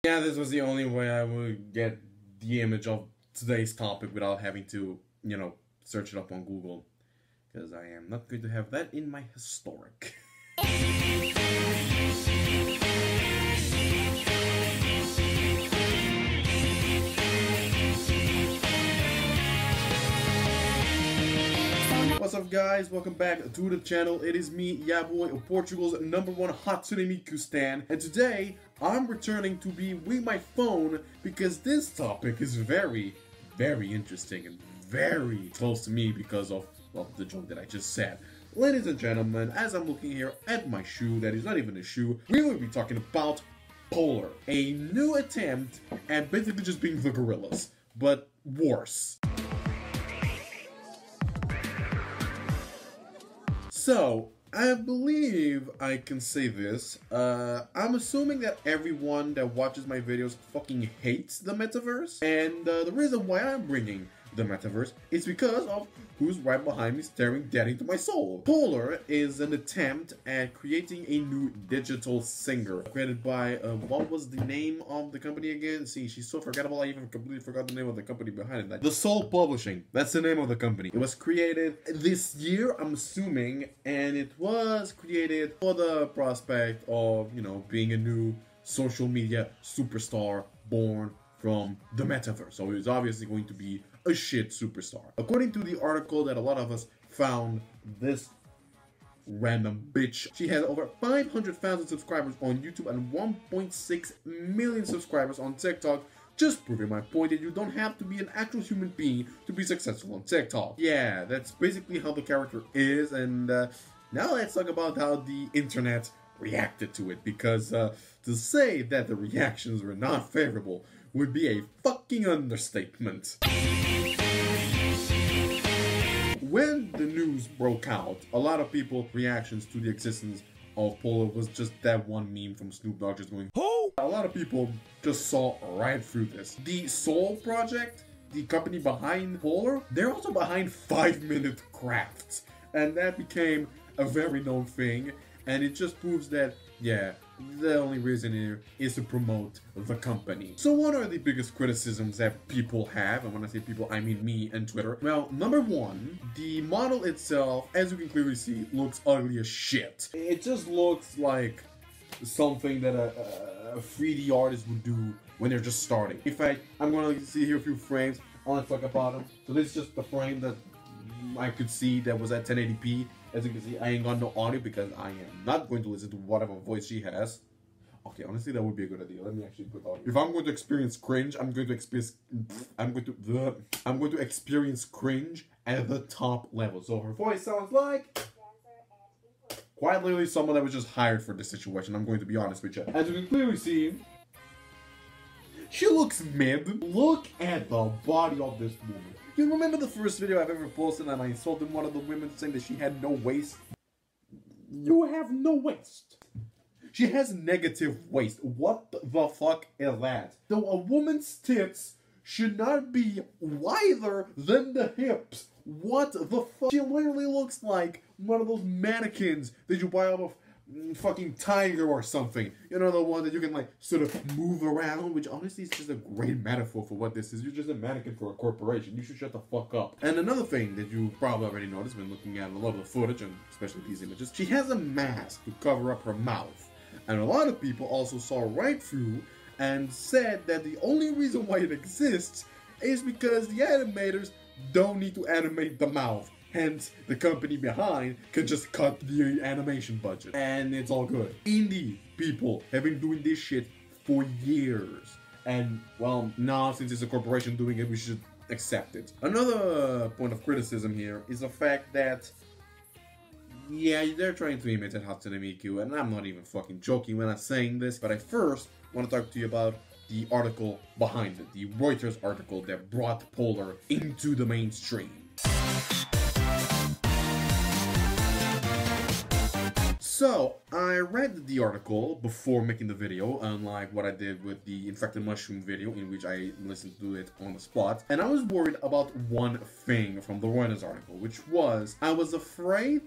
Yeah, this was the only way I would get the image of today's topic without having to, search it up on Google. Because I am not going to have that in my historic. What's up, guys? Welcome back to the channel. It is me, Yaboy, Portugal's #1 Hatsune Miku stan, and today I'm returning to be with my phone because this topic is very, very interesting and very close to me because of, well, the joke that I just said. Ladies and gentlemen, as I'm looking here at my shoe, that is not even a shoe, we will be talking about Polar, a new attempt at basically just being the gorillas, but worse. So, I believe I can say this. I'm assuming that everyone that watches my videos fucking hates the Metaverse. And the reason why I'm bringing the Metaverse is because of who's right behind me staring dead into my soul. Polar is an attempt at creating a new digital singer created by, what was the name of the company again? See, she's so forgettable, I even completely forgot the name of the company behind it. The Soul Publishing, that's the name of the company. It was created this year, I'm assuming, and it was created for the prospect of, being a new social media superstar born from the Metaverse. So it's obviously going to be a shit superstar. According to the article that a lot of us found, this random bitch, she has over 500,000 subscribers on YouTube and 1.6 million subscribers on TikTok, just proving my point that you don't have to be an actual human being to be successful on TikTok. Yeah, that's basically how the character is, and now let's talk about how the internet reacted to it, because to say that the reactions were not favorable would be a fucking understatement. When the news broke out, a lot of people's reactions to the existence of Polar was just that one meme from Snoop Dogg just going, "Who?" A lot of people just saw right through this. The Soul Project, the company behind Polar, they're also behind 5-Minute Crafts, and that became a very known thing, and it just proves that, yeah, the only reason here is to promote the company. So what are the biggest criticisms that people have? And when I say people, I mean me and Twitter. Well, number one, the model itself, as you can clearly see, looks ugly as shit. It just looks like something that a 3D artist would do when they're just starting. In fact, I'm gonna see here a few frames. I wanna talk about them. So this is just the frame that I could see that was at 1080p. As you can see, I ain't got no audio because I am not going to listen to whatever voice she has. Okay, honestly, that would be a good idea. Let me actually put audio. If I'm going to experience cringe, I'm going to experience cringe at the top level. So her voice sounds like quite literally someone that was just hired for this situation. I'm going to be honest with you. As you can clearly see, she looks mid. Look at the body of this woman. You remember the first video I've ever posted and I insulted one of the women saying that she had no waist? You have no waist. She has negative waist. What the fuck is that? So a woman's tits should not be wider than the hips. What the fuck? She literally looks like one of those mannequins that you buy off of fucking Tiger or something. You know, the one that you can like sort of move around, which honestly is just a great metaphor for what this is. You're just a mannequin for a corporation. You should shut the fuck up. And another thing that you probably already noticed when looking at a lot of the footage, and especially these images, she has a mask to cover up her mouth. And a lot of people also saw right through and said that the only reason why it exists is because the animators don't need to animate the mouth. Hence, the company behind can just cut the animation budget. And it's all good. Indie people have been doing this shit for years. And, well, now since it's a corporation doing it, we should accept it. Another point of criticism here is the fact that, yeah, they're trying to imitate Hatsune Miku, and I'm not even fucking joking when I'm saying this, but I first want to talk to you about the article behind it, the Reuters article that brought Polar into the mainstream. So, I read the article before making the video, unlike what I did with the Infected Mushroom video, in which I listened to it on the spot. And I was worried about one thing from the Reuters article, which was, I was afraid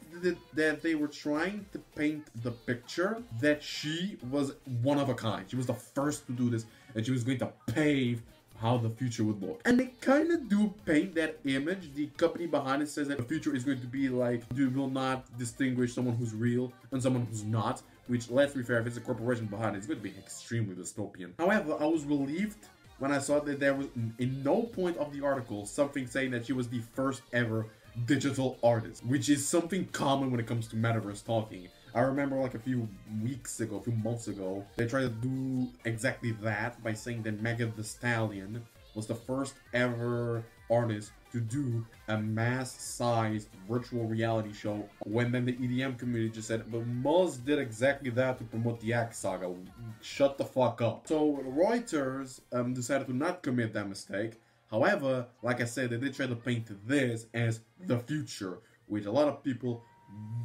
that they were trying to paint the picture that she was one of a kind. She was the first to do this, and she was going to pave how the future would look. And they kind of do paint that image. The company behind it says that the future is going to be like, you will not distinguish someone who's real and someone who's not, which, let's be fair, if it's a corporation behind it, it's going to be extremely dystopian. However, I was relieved when I saw that there was, in no point of the article, something saying that she was the first ever digital artist, which is something common when it comes to Metaverse talking. I remember like a few months ago, they tried to do exactly that by saying that Megan Thee Stallion was the first ever artist to do a mass-sized virtual reality show, when then the EDM community just said, but Moz did exactly that to promote the Axe Saga. Shut the fuck up. So Reuters decided to not commit that mistake. However, like I said, they did try to paint this as the future, which a lot of people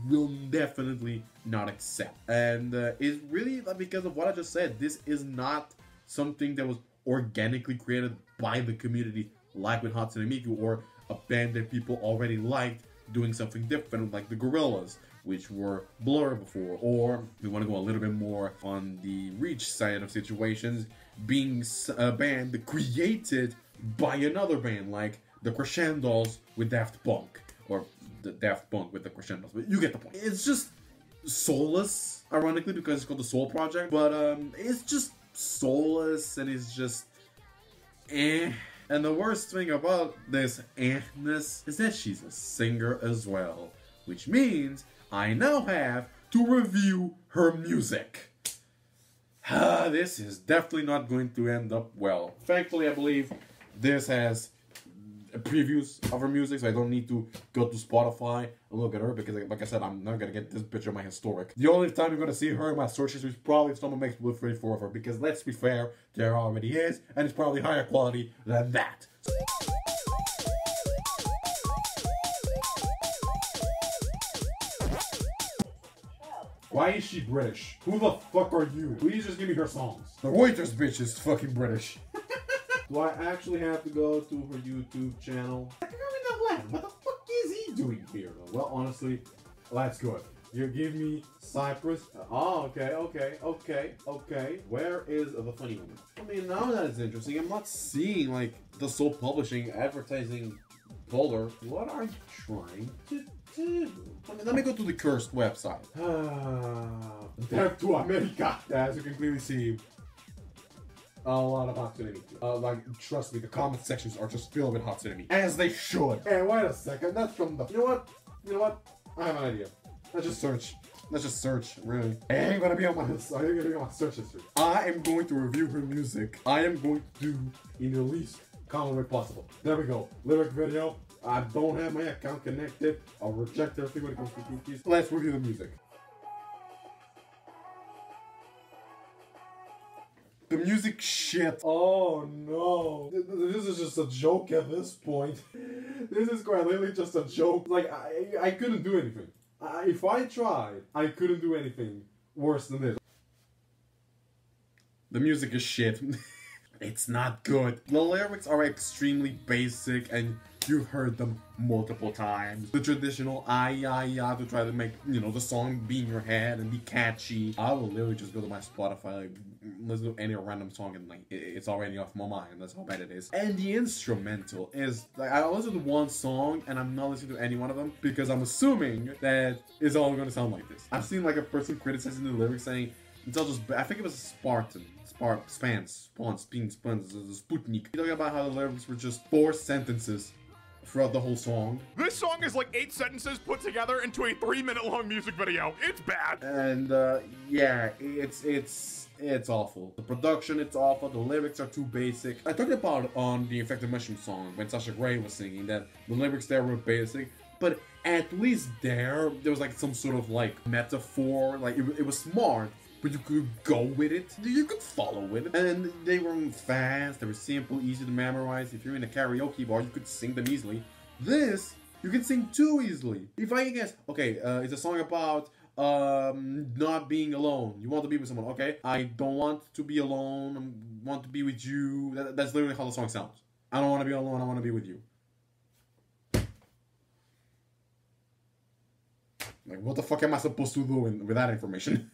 will definitely not accept. And it's really because of what I just said. This is not something that was organically created by the community, like with Hatsune Miku, or a band that people already liked doing something different, like the Gorillaz, which were Blur before. Or we want to go a little bit more on the reach side of situations, being a band created by another band, like the Crescendos with Daft Punk, or the Daft Punk with the Crescendos, but you get the point. It's just soulless, ironically, because it's called the Soul Project, but it's just soulless, and it's just eh. And the worst thing about this eh-ness is that she's a singer as well, which means I now have to review her music. This is definitely not going to end up well. Thankfully, I believe this has previews of her music, so I don't need to go to Spotify and look at her, because like I said, I'm not gonna get this picture of my historic. The only time you're gonna see her in my search history is probably if someone makes Blue 34 of her, because let's be fair, there already is, and it's probably higher quality than that. Why is she British? Who the fuck are you? Please just give me her songs. The Reuters bitch is fucking British. Do I actually have to go to her YouTube channel? What the fuck is he doing here, though? Well, honestly, that's good. You give me Cyprus. Oh, okay. Where is the funny one? I mean, now that is interesting. I'm not seeing, like, the Soul Publishing advertising folder. What are you trying to do? I mean, let me go to the cursed website. Death to America. As you can clearly see, a lot of Hatsune Miku. Like, trust me, the comment sections are just filled with Hatsune Miku. As they should. And wait a second, that's from the... You know what? I have an idea. Let's just search, really. I ain't gonna be on my search history. I am going to review her music. I am going to do in the least common way possible. There we go. Lyric video. I don't have my account connected. I'll reject everything when it comes to cookies. Let's review the music. The music shit. Oh no. This is just a joke at this point. This is quite literally just a joke. Like, I couldn't do anything. If I tried, I couldn't do anything worse than this. The music is shit. It's not good. The lyrics are extremely basic, and you've heard them multiple times. The traditional to try to make, you know, the song be in your head and be catchy. I will literally just go to my Spotify, like, listen to any random song, and like, it's already off my mind. That's how bad it is. And the instrumental is, like, I listen to one song, and I'm not listening to any one of them, because I'm assuming that it's all gonna sound like this. I've seen like a person criticizing the lyrics saying, it's all just, I think it was a Spartan. Sputnik. Talking about how the lyrics were just 4 sentences throughout the whole song. This song is like 8 sentences put together into a 3-minute-long music video. It's bad. And yeah, it's awful. The production, it's awful. The lyrics are too basic. I talked about on the Infected Mushroom song when Sasha Grey was singing that the lyrics there were basic, but at least there was like some sort of like metaphor. Like it was smart, but you could go with it. You could follow with it. And they were fast, they were simple, easy to memorize. If you're in a karaoke bar, you could sing them easily. This, you can sing too easily. If I can guess, okay, it's a song about not being alone. You want to be with someone, okay? I don't want to be alone, I want to be with you. That's literally how the song sounds. I don't want to be alone, I want to be with you. Like, what the fuck am I supposed to do with that information?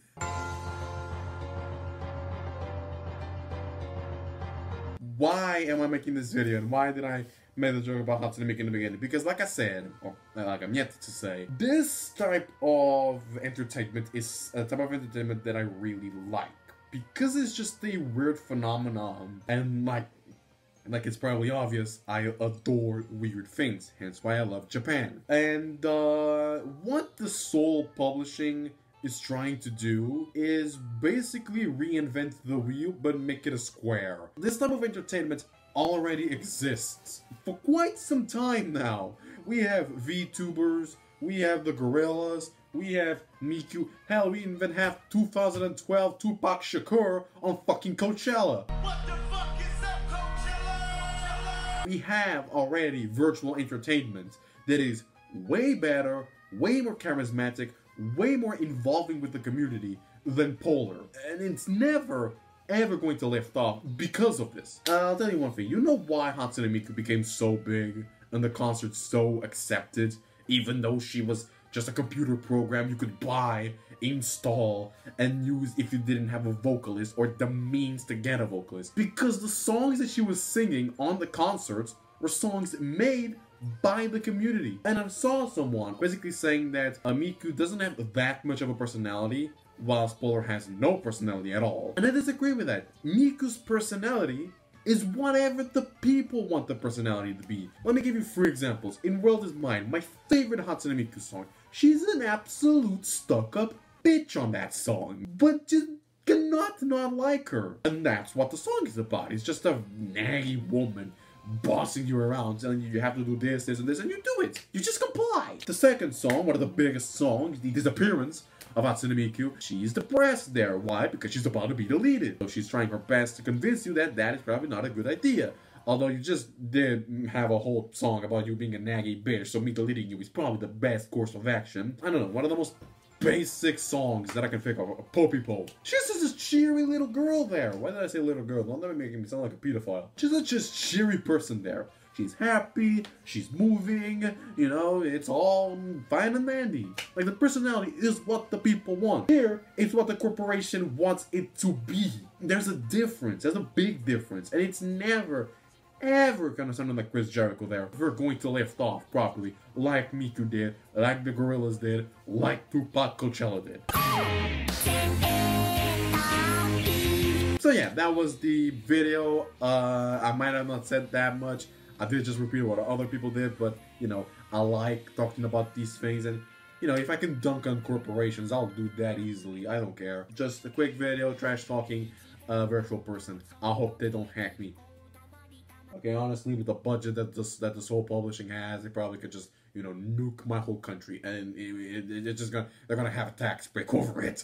why am I making this video and why did I make the joke about Hatsune Miku in the beginning? Because like I said, or like I'm yet to say, this type of entertainment is a type of entertainment that I really like. Because it's just a weird phenomenon, and like it's probably obvious, I adore weird things, hence why I love Japan. And what the Soul Publishing is trying to do is basically reinvent the wheel but make it a square. This type of entertainment already exists for quite some time now. We have VTubers, we have the Gorillas, we have Miku, hell, we even have 2012 Tupac Shakur on fucking Coachella. What the fuck is up, Coachella? We have already virtual entertainment that is way better, way more charismatic, way more involving with the community than Polar. And it's never ever going to lift off because of this. I'll tell you one thing, you know why Hatsune Miku became so big and the concert so accepted, even though she was just a computer program you could buy, install, and use if you didn't have a vocalist or the means to get a vocalist? Because the songs that she was singing on the concerts were songs made by the community. And I saw someone basically saying that Miku doesn't have that much of a personality, whilst Polar has no personality at all. And I disagree with that. Miku's personality is whatever the people want the personality to be. Let me give you 3 examples. In World Is Mine, my favorite Hatsune Miku song, she's an absolute stuck-up bitch on that song, but just cannot not like her. And that's what the song is about. It's just a naggy woman bossing you around, telling you have to do this, this, and this, and you do it. You just comply. The second song, one of the biggest songs, The Disappearance of Hatsune Miku, she's depressed there. Why? Because she's about to be deleted. So she's trying her best to convince you that that is probably not a good idea. Although you just did have a whole song about you being a naggy bitch, so me deleting you is probably the best course of action. I don't know, one of the most basic songs that I can think of, Poppy Po. She's just this cheery little girl there. Why did I say little girl? Don't let me make me sound like a pedophile. She's a just cheery person there. She's happy, she's moving, you know, it's all fine and dandy. Like, the personality is what the people want. Here, it's what the corporation wants it to be. There's a difference, there's a big difference, and it's never, ever gonna sound like Chris Jericho there. We're going to lift off properly, like Miku did, like the Gorillas did, like Tupac Coachella did. So yeah, that was the video. I might have not said that much. I did just repeat what other people did, but, you know, I like talking about these things, and, you know, if I can dunk on corporations, I'll do that easily. I don't care. Just a quick video, trash talking, virtual person. I hope they don't hack me. Okay, honestly, with the budget that the Soul Publishing has, they probably could just, you know, nuke my whole country, and it's just they're gonna have a tax break over it.